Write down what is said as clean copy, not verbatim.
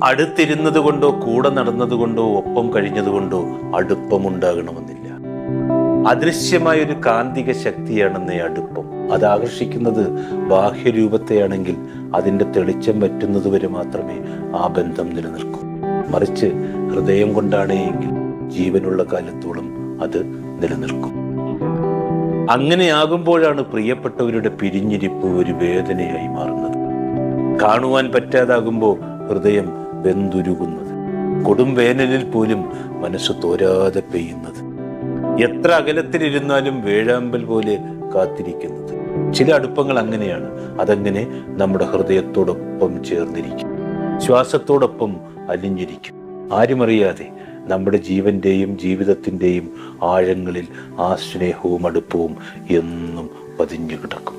അടുത്തിരുന്നത് കൊണ്ടോ കൂടെ നടന്നതുകൊണ്ടോ ഒപ്പം കഴിഞ്ഞതുകൊണ്ടോ അടുപ്പമുണ്ടാകണമെന്നില്ല. അദൃശ്യമായൊരു കാന്തിക ശക്തിയാണെന്നേ അടുപ്പം. അത് ആകർഷിക്കുന്നത് ബാഹ്യരൂപത്തെയാണെങ്കിൽ അതിൻ്റെ തെളിച്ചം പറ്റുന്നതുവരെ മാത്രമേ ആ ബന്ധം നിലനിൽക്കൂ. മറിച്ച് ഹൃദയം കൊണ്ടാണ് എങ്കിൽ ജീവനുള്ള കാലത്തോളം അത് നിലനിൽക്കും. അങ്ങനെയാകുമ്പോഴാണ് പ്രിയപ്പെട്ടവരുടെ പിരിഞ്ഞിരിപ്പ് ഒരു വേദനയായി മാറുന്നത്. കാണുവാൻ പറ്റാതാകുമ്പോൾ ഹൃദയം വെന്തുരുകുന്നത്, കൊടും വേനലിൽ പോലും മനസ്സ് തോരാതെ പെയ്യുന്നത്, എത്ര അകലത്തിലിരുന്നാലും വേഴാമ്പൽ പോലെ കാത്തിരിക്കുന്നത്. ചില അടുപ്പങ്ങൾ അങ്ങനെയാണ്. അതങ്ങനെ നമ്മുടെ ഹൃദയത്തോടൊപ്പം ചേർന്നിരിക്കും, ശ്വാസത്തോടൊപ്പം അലിഞ്ഞിരിക്കും. ആരുമറിയാതെ നമ്മുടെ ജീവന്റെയും ജീവിതത്തിൻ്റെയും ആഴങ്ങളിൽ ആ സ്നേഹവും അടുപ്പവും എന്നും പതിഞ്ഞു കിടക്കും.